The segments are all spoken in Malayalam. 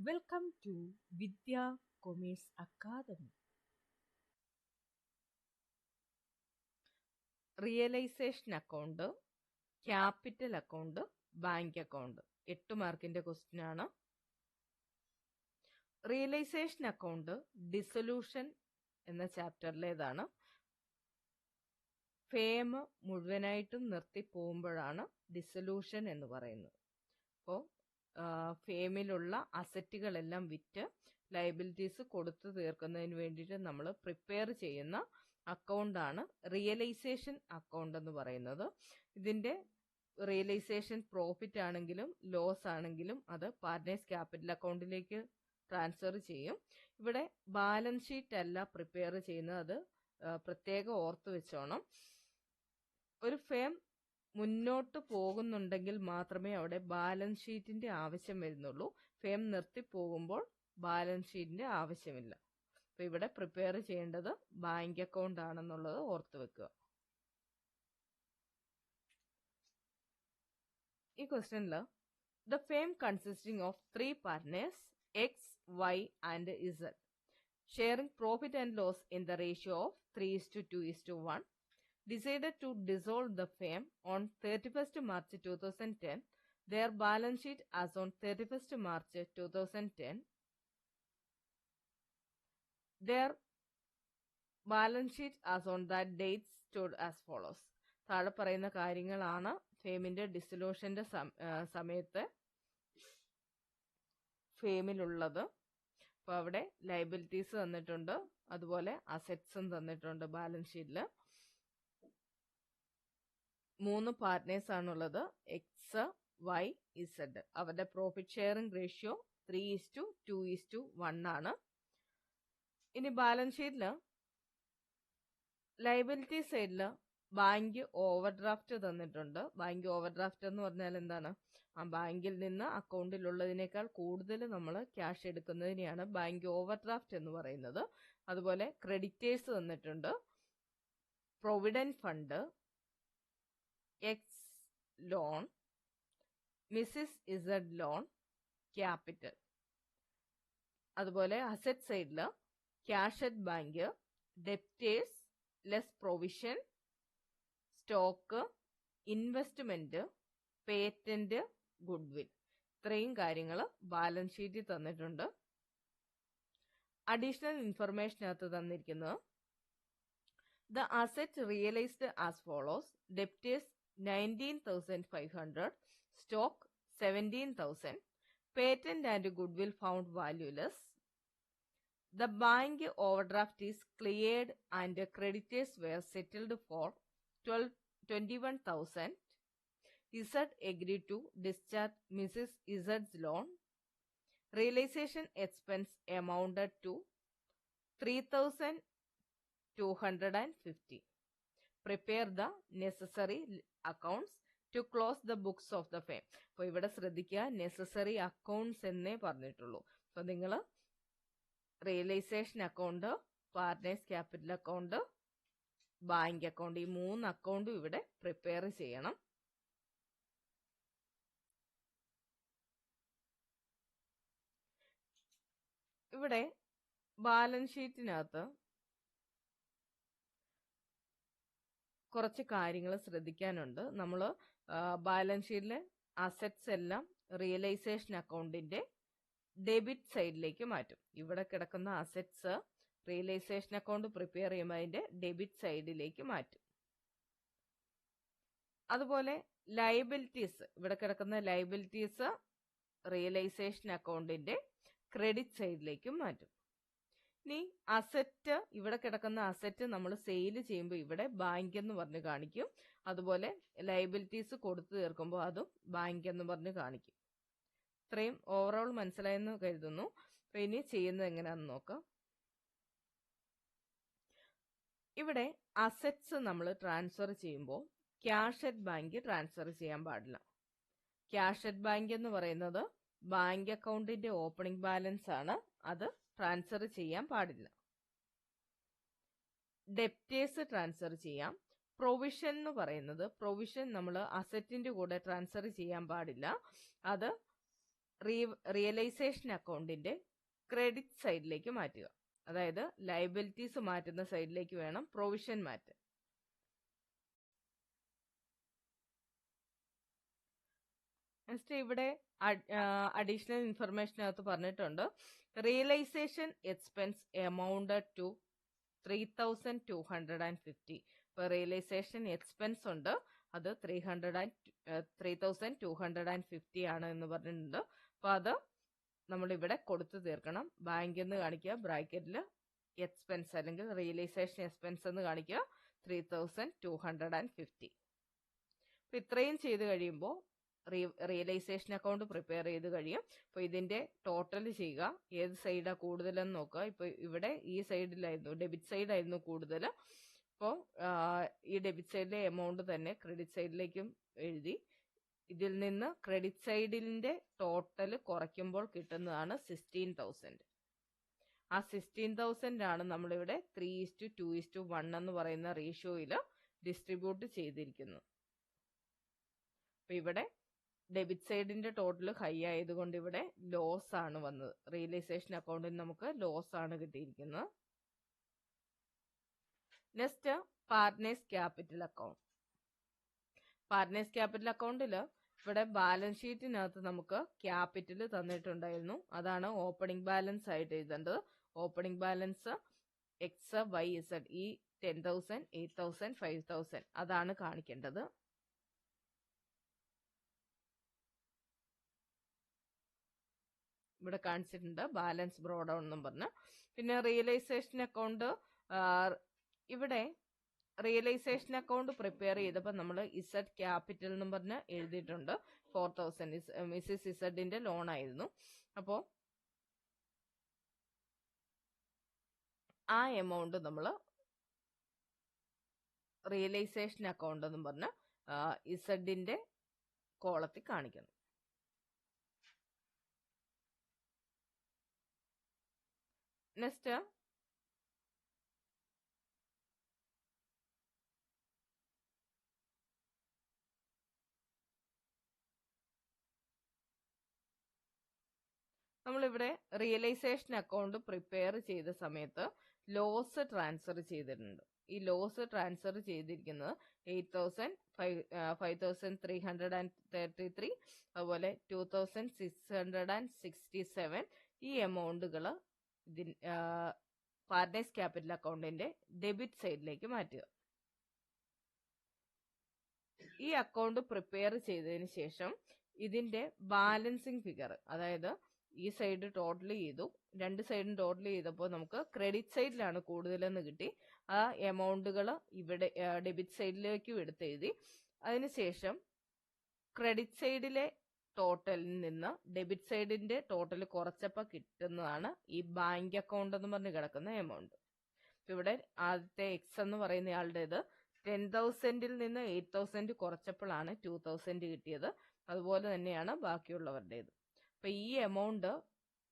Welcome to Vidya Commerce Academy. Realisation account, capital account, bank account 8 മാർക്കിന്റെ ക്വസ്റ്റ്യൻ ആണ്. റിയലൈസേഷൻ അക്കൗണ്ട് ഡിസൊല്യൂഷൻ എന്ന ചാപ്റ്ററിലേതാണ്. ഫേം മുഴുവനായിട്ടും നിർത്തി പോകുമ്പോഴാണ് ഡിസൊല്യൂഷൻ എന്ന് പറയുന്നത്. അപ്പോൾ ഫേമിലുള്ള അസറ്റുകളെല്ലാം വിറ്റ് ലയബിലിറ്റീസ് കൊടുത്തു തീർക്കുന്നതിന് വേണ്ടിയിട്ട് നമ്മൾ പ്രിപ്പയർ ചെയ്യുന്ന അക്കൗണ്ടാണ് റിയലൈസേഷൻ അക്കൗണ്ട് എന്ന് പറയുന്നത്. ഇതിന്റെ റിയലൈസേഷൻ പ്രോഫിറ്റ് ആണെങ്കിലും ലോസ് ആണെങ്കിലും അത് പാർട്ട്നേഴ്സ് ക്യാപിറ്റൽ അക്കൗണ്ടിലേക്ക് ട്രാൻസ്ഫർ ചെയ്യും. ഇവിടെ ബാലൻസ് ഷീറ്റ് അല്ല പ്രിപ്പയർ ചെയ്യുന്നത്, അത് പ്രത്യേകം ഓർത്തു വെച്ചോണം. ഒരു ഫേം മുന്നോട്ട് പോകുന്നുണ്ടെങ്കിൽ മാത്രമേ അവിടെ ബാലൻസ് ഷീറ്റിന്റെ ആവശ്യം വരുന്നുള്ളൂ. ഫേം നിർത്തിപ്പോകുമ്പോൾ ബാലൻസ് ഷീറ്റിന്റെ ആവശ്യമില്ല. അപ്പൊ ഇവിടെ പ്രിപ്പയർ ചെയ്യേണ്ടത് ബാങ്ക് അക്കൗണ്ട് ആണെന്നുള്ളത് ഓർത്തു വെക്കുക. ഈ ക്വസ്റ്റ്യനിൽ the firm consisting of 3 partners X, Y and Z sharing profit and loss in the ratio of 3:2:1 decided to dissolve the firm on 31st March 2010. Their balance sheet as on 31st March 2010. Their balance sheet as on that date stood as follows. താഴെ പറയുന്ന കാര്യങ്ങളാണ് ഫേമിന്റെ ഡിസൊല്യൂഷന്റെ സമയത്ത് ഫേമിലുള്ളത്. അപ്പോൾ അവിടെ ലയബിലിറ്റീസ് തന്നിട്ടുണ്ട്, അതുപോലെ അസറ്റ്സും തന്നിട്ടുണ്ട്. ബാലൻസ് ഷീറ്റിൽ 3 പാർട്ട്നേഴ്സ് ആണുള്ളത്, എക്സ്, വൈ, ഇസഡ്. അവരുടെ പ്രോഫിറ്റ് ഷെയറിംഗ് റേഷ്യോ 3:2:1 ആണ്. ഇനി ബാലൻസ് ഷീറ്റിൽ ലയബിലിറ്റി സൈഡിൽ ബാങ്ക് ഓവർ ഡ്രാഫ്റ്റ് തന്നിട്ടുണ്ട്. ബാങ്ക് ഓവർ ഡ്രാഫ്റ്റ് എന്ന് പറഞ്ഞാൽ എന്താണ്? ആ ബാങ്കിൽ നിന്ന് അക്കൗണ്ടിലുള്ളതിനേക്കാൾ കൂടുതൽ നമ്മൾ ക്യാഷ് എടുക്കുന്നതിനെയാണ് ബാങ്ക് ഓവർ ഡ്രാഫ്റ്റ് എന്ന് പറയുന്നത്. അതുപോലെ ക്രെഡിറ്റേഴ്സ് തന്നിട്ടുണ്ട്, provident fund, X loan, Mrs Z loan, capital. അതുപോലെ അസറ്റ് സൈഡിൽ cash at bank, debtors less provision, stock, investment, patent, goodwill. ഇത്രയും കാര്യങ്ങൾ ബാലൻസ് ഷീറ്റിൽ തന്നിട്ടുണ്ട്. അഡീഷണൽ ഇൻഫർമേഷനകത്ത് തന്നിരിക്കുന്നത് the asset realised as follows: debtors 19,500, stock 17,000, patent and goodwill found valueless. The bank overdraft is cleared and creditors were settled for 21,000. Z agreed to discharge Mrs. Z's loan. Realization expense amounted to 3,250. Prepare the necessary accounts to close the books of the firm. അപ്പോൾ ഇവിടെ ശ്രദ്ധിക്കുക, നെസസറി അക്കൗണ്ട്സ് എന്നേ പറഞ്ഞിട്ടുള്ളൂ. അപ്പോൾ നിങ്ങൾ realisation account, partners capital account, bank account, ഈ 3 അക്കൗണ്ടും ഇവിടെ പ്രിപ്പയർ ചെയ്യണം. ഇവിടെ ബാലൻസ് ഷീറ്റിനകത്ത് കുറച്ച് കാര്യങ്ങൾ ശ്രദ്ധിക്കാനുണ്ട്. നമ്മൾ ബാലൻസ് ഷീറ്റിലെ അസറ്റ്സ് എല്ലാം റിയലൈസേഷൻ അക്കൗണ്ടിന്റെ ഡെബിറ്റ് സൈഡിലേക്ക് മാറ്റും. ഇവിടെ കിടക്കുന്ന അസറ്റ്സ് റിയലൈസേഷൻ അക്കൗണ്ട് പ്രിപ്പയർ ചെയ്യുമ്പോൾ അതിന്റെ ഡെബിറ്റ് സൈഡിലേക്ക് മാറ്റും. അതുപോലെ ലയബിലിറ്റീസ്, ഇവിടെ കിടക്കുന്ന ലയബിലിറ്റീസ് റിയലൈസേഷൻ അക്കൗണ്ടിന്റെ ക്രെഡിറ്റ് സൈഡിലേക്കും മാറ്റും. ഇനി അസറ്റ്, ഇവിടെ കിടക്കുന്ന അസറ്റ് നമ്മൾ സെയിൽ ചെയ്യുമ്പോൾ ഇവിടെ ബാങ്ക് എന്ന് പറഞ്ഞ് കാണിക്കും. അതുപോലെ ലയബിലിറ്റീസ് കൊടുത്തു തീർക്കുമ്പോൾ അതും ബാങ്ക് എന്ന് പറഞ്ഞ് കാണിക്കും. ഇത്രയും ഓവറോൾ മനസ്സിലായെന്ന് കരുതുന്നു. അപ്പൊ ഇനി ചെയ്യുന്നത് എങ്ങനെയാണെന്ന് നോക്കാം. ഇവിടെ അസറ്റ്സ് നമ്മൾ ട്രാൻസ്ഫർ ചെയ്യുമ്പോൾ ക്യാഷ് അറ്റ് ബാങ്ക് ട്രാൻസ്ഫർ ചെയ്യാൻ പാടില്ല. ക്യാഷ് അറ്റ് ബാങ്ക് എന്ന് പറയുന്നത് ബാങ്ക് അക്കൗണ്ടിന്റെ ഓപ്പണിംഗ് ബാലൻസ് ആണ്, അത് ട്രാൻസ്ഫർ ചെയ്യാൻ പാടില്ല. ഡെപ്റ്റേഴ്സ് ട്രാൻസ്ഫർ ചെയ്യാം. പ്രൊവിഷൻ എന്ന് പറയുന്നത്, പ്രൊവിഷൻ നമ്മൾ അസറ്റിന്റെ കൂടെ ട്രാൻസ്ഫർ ചെയ്യാൻ പാടില്ല, അത് റിയലൈസേഷൻ അക്കൗണ്ടിന്റെ ക്രെഡിറ്റ് സൈഡിലേക്ക് മാറ്റുക. അതായത് ലയബിലിറ്റീസ് മാറ്റുന്ന സൈഡിലേക്ക് വേണം പ്രൊവിഷൻ മാറ്റാൻ. നെക്സ്റ്റ് ഇവിടെ അഡീഷണൽ ഇൻഫർമേഷനകത്ത് പറഞ്ഞിട്ടുണ്ട്, റിയലൈസേഷൻ എക്സ്പെൻസ് എമൗണ്ടഡ് ടു 3,250. ഇപ്പൊ റിയലൈസേഷൻ എക്സ്പെൻസ് ഉണ്ട്, അത് 3,250 ആണ് എന്ന് പറഞ്ഞിട്ടുണ്ട്. അപ്പൊ അത് നമ്മളിവിടെ കൊടുത്തു തീർക്കണം. ബാങ്കിൽ നിന്ന് കാണിക്കുക, ബ്രാക്കറ്റിൽ എക്സ്പെൻസ് അല്ലെങ്കിൽ റിയലൈസേഷൻ എക്സ്പെൻസ് എന്ന് കാണിക്കുക 3,250. അപ്പൊ ഇത്രയും ചെയ്ത് കഴിയുമ്പോൾ റിയലൈസേഷൻ അക്കൗണ്ട് പ്രിപ്പയർ ചെയ്ത് കഴിയും. അപ്പോൾ ഇതിന്റെ ടോട്ടൽ ചെയ്യുക, ഏത് സൈഡാണ് കൂടുതലെന്ന് നോക്കുക. ഇപ്പോൾ ഇവിടെ ഈ സൈഡിലായിരുന്നു, ഡെബിറ്റ് സൈഡായിരുന്നു കൂടുതൽ. അപ്പോൾ ഈ ഡെബിറ്റ് സൈഡിലെ എമൗണ്ട് തന്നെ ക്രെഡിറ്റ് സൈഡിലേക്കും എഴുതി. ഇതിൽ നിന്ന് ക്രെഡിറ്റ് സൈഡിന്റെ ടോട്ടൽ കുറയ്ക്കുമ്പോൾ കിട്ടുന്നതാണ് 16,000. ആ 16,000 ആണ് നമ്മളിവിടെ 3:2:1 എന്ന് പറയുന്ന റേഷ്യോയിൽ ഡിസ്ട്രിബ്യൂട്ട് ചെയ്തിരിക്കുന്നത്. അപ്പൊ ഇവിടെ ഡെബിറ്റ് സൈഡിന്റെ ടോട്ടൽ ഹൈ ആയതുകൊണ്ട് ഇവിടെ ലോസ് ആണ് വന്നത്. റിയലൈസേഷൻ അക്കൗണ്ടിൽ നമുക്ക് ലോസ് ആണ് കിട്ടിയിരിക്കുന്നത്. Next partners capital account. Partners capital അക്കൗണ്ടിൽ ഇവിടെ ബാലൻസ് ഷീറ്റിനകത്ത് നമുക്ക് ക്യാപിറ്റൽ തന്നിട്ടുണ്ടായിരുന്നു. അതാണ് ഓപ്പണിംഗ് ബാലൻസ് ആയിട്ട് എഴുതേണ്ടത്. Opening balance X Y Z, ഈ 10,000, 8,000, 5,000 അതാണ് കാണിക്കേണ്ടത്. ഇവിടെ കാണിച്ചിട്ടുണ്ട് ബാലൻസ് ബ്രോഡ് ഡൗൺ എന്നും പറഞ്ഞ്. പിന്നെ റിയലൈസേഷൻ അക്കൗണ്ട്, ഇവിടെ റിയലൈസേഷൻ അക്കൗണ്ട് പ്രിപ്പയർ ചെയ്തപ്പോൾ നമ്മൾ ഇസഡ് ക്യാപിറ്റൽ എന്നും പറഞ്ഞ് എഴുതിയിട്ടുണ്ട്. 4,000 മിസ്സിസ് ഇസഡിന്റെ ലോൺ ആയിരുന്നു. അപ്പോൾ ആ എമൗണ്ട് നമ്മൾ റിയലൈസേഷൻ അക്കൗണ്ട് എന്നും പറഞ്ഞ് ഇസഡിന്റെ കോളത്തിൽ കാണിക്കണം. നെക്സ്റ്റ് നമ്മളിവിടെ റിയലൈസേഷൻ അക്കൗണ്ട് പ്രിപ്പയർ ചെയ്ത സമയത്ത് ലോസ് ട്രാൻസ്ഫർ ചെയ്തിട്ടുണ്ട്. ഈ ലോസ് ട്രാൻസ്ഫർ ചെയ്തിരിക്കുന്നത് 8,000, 5,333, അതുപോലെ 2,667 ഈ എമൗണ്ടുകൾ പാർട്ട്നേഴ്സ് ക്യാപിറ്റൽ അക്കൗണ്ടിന്റെ ഡെബിറ്റ് സൈഡിലേക്ക് മാറ്റുക. ഈ അക്കൗണ്ട് പ്രിപ്പയർ ചെയ്തതിന് ശേഷം ഇതിന്റെ ബാലൻസിങ് ഫിഗർ, അതായത് ഈ സൈഡ് ടോട്ടൽ ചെയ്തു, രണ്ട് സൈഡും ടോട്ടൽ ചെയ്തപ്പോൾ നമുക്ക് ക്രെഡിറ്റ് സൈഡിലാണ് കൂടുതലെന്ന് കിട്ടി. ആ എമൗണ്ടുകൾ ഇവിടെ ഡെബിറ്റ് സൈഡിലേക്കും എടുത്തെഴുതി. അതിനുശേഷം ക്രെഡിറ്റ് സൈഡിലെ ടോട്ടലിൽ നിന്ന് ഡെബിറ്റ് സൈഡിന്റെ ടോട്ടൽ കുറച്ചപ്പോൾ കിട്ടുന്നതാണ് ഈ ബാങ്ക് അക്കൗണ്ട് എന്ന് പറഞ്ഞ് കിടക്കുന്ന എമൗണ്ട്. ഇവിടെ ആദ്യത്തെ എക്സ് എന്ന് പറയുന്ന ആളുടേത് 10,000-ൽ നിന്ന് 8,000 കുറച്ചപ്പോഴാണ് 2,000 കിട്ടിയത്. അതുപോലെ തന്നെയാണ് ബാക്കിയുള്ളവരുടേത്. അപ്പൊ ഈ എമൗണ്ട്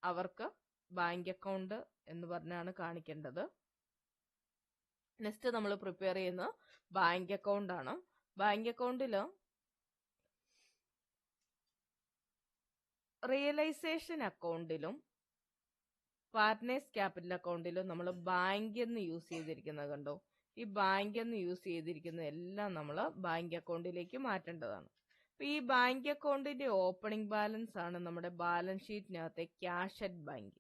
അവർക്ക് ബാങ്ക് അക്കൗണ്ട് എന്ന് പറഞ്ഞാണ് കാണിക്കേണ്ടത്. നെക്സ്റ്റ് നമ്മൾ പ്രിപ്പയർ ചെയ്യുന്നത് ബാങ്ക് അക്കൗണ്ട് ആണ്. ബാങ്ക് അക്കൗണ്ടിൽ റിയലൈസേഷൻ അക്കൗണ്ടിലും പാർട്ട്നേഴ്സ് ക്യാപിറ്റൽ അക്കൗണ്ടിലും നമ്മൾ ബാങ്ക് എന്ന് യൂസ് ചെയ്തിരിക്കുന്നത് കണ്ടോ. ഈ ബാങ്ക് എന്ന് യൂസ് ചെയ്തിരിക്കുന്ന എല്ലാം നമ്മൾ ബാങ്ക് അക്കൗണ്ടിലേക്ക് മാറ്റേണ്ടതാണ്. അപ്പൊ ഈ ബാങ്ക് അക്കൗണ്ടിന്റെ ഓപ്പണിംഗ് ബാലൻസ് ആണ് നമ്മുടെ ബാലൻസ് ഷീറ്റിനകത്തെ cash at bank.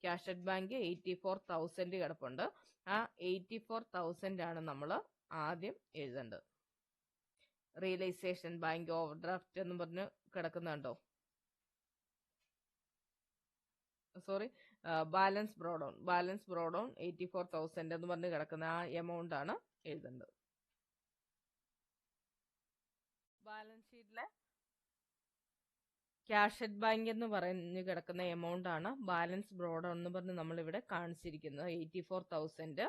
Cash at bank 84,000 കിടപ്പുണ്ട്. ആ 84,000 ആണ് നമ്മൾ ആദ്യം എഴുതേണ്ടത്. റിയലൈസേഷൻ ബാങ്ക് ഓവർ ഡ്രാഫ്റ്റ് എന്ന് പറഞ്ഞ് കിടക്കുന്നുണ്ടോ, സോറി, ബാലൻസ് ബ്രോഡൗൺ 84,000 എന്ന് പറഞ്ഞ് കിടക്കുന്ന ആ എമൗണ്ട് ആണ് എഴുതേണ്ടത്. ബാലൻസ് ഷീറ്റിലെ ക്യാഷ് അറ്റ് ബാങ്ക് എന്ന് പറഞ്ഞ് കിടക്കുന്ന എമൗണ്ട് ആണ് ബാലൻസ് ബ്രോഡൗൺ എന്ന് പറഞ്ഞ് നമ്മളിവിടെ കാണിച്ചിരിക്കുന്നത് 84,000.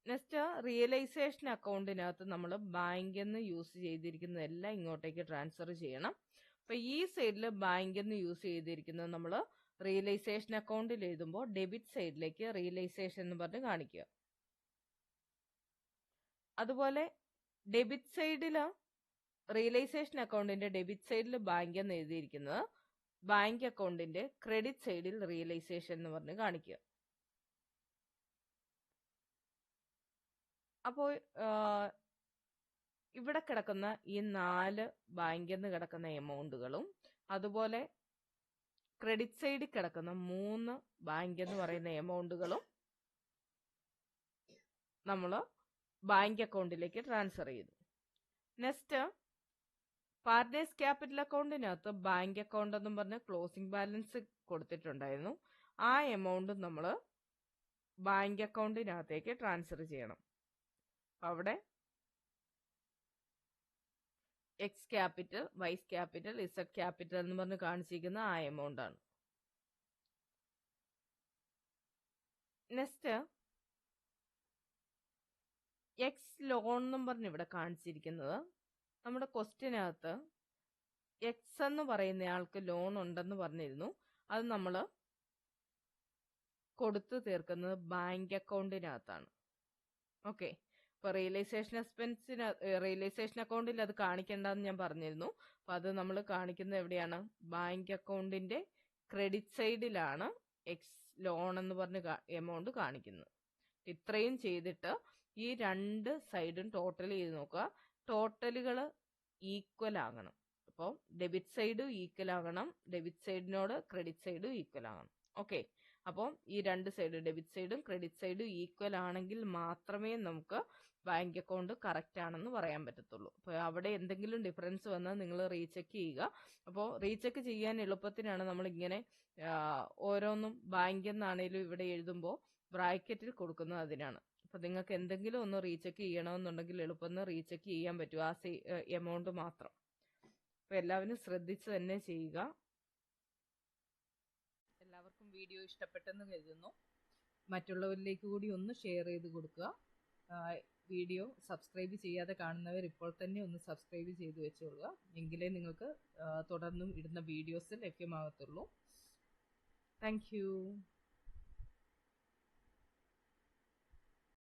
നെക്സ്റ്റ് റിയലൈസേഷൻ അക്കൗണ്ടിനകത്ത് നമ്മൾ ബാങ്ക് എന്ന് യൂസ് ചെയ്തിരിക്കുന്നതെല്ലാം ഇങ്ങോട്ടേക്ക് ട്രാൻസ്ഫർ ചെയ്യണം. അപ്പൊ ഈ സൈഡിൽ ബാങ്ക് എന്ന് യൂസ് ചെയ്തിരിക്കുന്നത് നമ്മൾ റിയലൈസേഷൻ അക്കൗണ്ടിൽ എഴുതുമ്പോൾ ഡെബിറ്റ് സൈഡിലേക്ക് റിയലൈസേഷൻ എന്ന് പറഞ്ഞ് കാണിക്കുക. അതുപോലെ ഡെബിറ്റ് സൈഡിൽ റിയലൈസേഷൻ അക്കൗണ്ടിന്റെ ഡെബിറ്റ് സൈഡിൽ ബാങ്ക് എന്ന് എഴുതിയിരിക്കുന്നത് ബാങ്ക് അക്കൗണ്ടിന്റെ ക്രെഡിറ്റ് സൈഡിൽ റിയലൈസേഷൻ എന്ന് പറഞ്ഞ് കാണിക്കുക. അപ്പോൾ ഇവിടെ കിടക്കുന്ന ഈ 4 ബാങ്കിൽ നിന്ന് കിടക്കുന്ന എമൗണ്ടുകളും അതുപോലെ ക്രെഡിറ്റ് സൈഡിൽ കിടക്കുന്ന 3 ബാങ്ക് എന്ന് പറയുന്ന എമൗണ്ടുകളും നമ്മൾ ബാങ്ക് അക്കൗണ്ടിലേക്ക് ട്രാൻസ്ഫർ ചെയ്തു. നെക്സ്റ്റ് പാർട്ട്നേഴ്സ് ക്യാപിറ്റൽ അക്കൗണ്ടിനകത്ത് ബാങ്ക് അക്കൗണ്ട് എന്നും പറഞ്ഞ് ക്ലോസിംഗ് ബാലൻസ് കൊടുത്തിട്ടുണ്ടായിരുന്നു. ആ എമൗണ്ട് നമ്മൾ ബാങ്ക് അക്കൗണ്ടിനകത്തേക്ക് ട്രാൻസ്ഫർ ചെയ്യണം. അവിടെ X capital, Y's capital, Z capital എന്ന് പറഞ്ഞ് കാണിച്ചിരിക്കുന്ന ആ എമൗണ്ട് ആണ്. നെക്സ്റ്റ് എക്സ് ലോൺ എന്നും പറഞ്ഞ് ഇവിടെ കാണിച്ചിരിക്കുന്നത് നമ്മുടെ ക്വസ്റ്റ്യനകത്ത് എക്സ് എന്ന് പറയുന്നയാൾക്ക് ലോൺ ഉണ്ടെന്ന് പറഞ്ഞിരുന്നു. അത് നമ്മൾ കൊടുത്തു തീർക്കുന്നത് ബാങ്ക് അക്കൗണ്ടിനകത്താണ്. ഓക്കെ, ഇപ്പൊ റിയലൈസേഷൻ അക്കൗണ്ടിൽ അത് കാണിക്കേണ്ടെന്ന് ഞാൻ പറഞ്ഞിരുന്നു. അപ്പൊ അത് നമ്മൾ കാണിക്കുന്നത് എവിടെയാണ്? ബാങ്ക് അക്കൗണ്ടിന്റെ ക്രെഡിറ്റ് സൈഡിലാണ് എക്സ് ലോൺ എന്ന് പറഞ്ഞ എമൗണ്ട് കാണിക്കുന്നത്. ഇത്രയും ചെയ്തിട്ട് ഈ 2 സൈഡും ടോട്ടൽ ചെയ്ത് നോക്കുക. ടോട്ടലുകൾ ഈക്വൽ ആകണം. അപ്പോൾ ഡെബിറ്റ് സൈഡും ഈക്വൽ ആകണം, ഡെബിറ്റ് സൈഡിനോട് ക്രെഡിറ്റ് സൈഡും ഈക്വൽ ആകണം. ഓക്കെ, അപ്പോൾ ഈ 2 സൈഡും ഡെബിറ്റ് സൈഡും ക്രെഡിറ്റ് സൈഡും ഈക്വൽ ആണെങ്കിൽ മാത്രമേ നമുക്ക് ബാങ്ക് അക്കൗണ്ട് കറക്റ്റ് ആണെന്ന് പറയാൻ പറ്റത്തുള്ളൂ. അപ്പോൾ അവിടെ എന്തെങ്കിലും ഡിഫറൻസ് വന്നാൽ നിങ്ങൾ റീചെക്ക് ചെയ്യുക. അപ്പോൾ റീചെക്ക് ചെയ്യാൻ എളുപ്പത്തിനാണ് നമ്മൾ ഇങ്ങനെ ഓരോന്നും ബാങ്ക് എന്നാണേലും ഇവിടെ എഴുതുമ്പോൾ ബ്രാക്കറ്റിൽ കൊടുക്കുന്നത് അതിനാണ്. അപ്പോൾ നിങ്ങൾക്ക് എന്തെങ്കിലും ഒന്ന് റീചെക്ക് ചെയ്യണമെന്നുണ്ടെങ്കിൽ എളുപ്പം റീചെക്ക് ചെയ്യാൻ പറ്റും ആ എമൗണ്ട് മാത്രം. അപ്പോൾ എല്ലാവരും ശ്രദ്ധിച്ച് തന്നെ ചെയ്യുക. എല്ലാവർക്കും വീഡിയോ ഇഷ്ടപ്പെട്ടെന്ന് കരുതുന്നു. മറ്റുള്ളവരിലേക്ക് കൂടി ഒന്ന് ഷെയർ ചെയ്ത് കൊടുക്കുക. വീഡിയോ സബ്സ്ക്രൈബ് ചെയ്യാതെ കാണുന്നവർ ഇപ്പോൾ തന്നെ ഒന്ന് സബ്സ്ക്രൈബ് ചെയ്ത് വെച്ചോളുക. എങ്കിലേ നിങ്ങൾക്ക് തുടർന്നും ഇടുന്ന വീഡിയോസ് ലഭ്യമാകത്തുള്ളൂ. Thank you.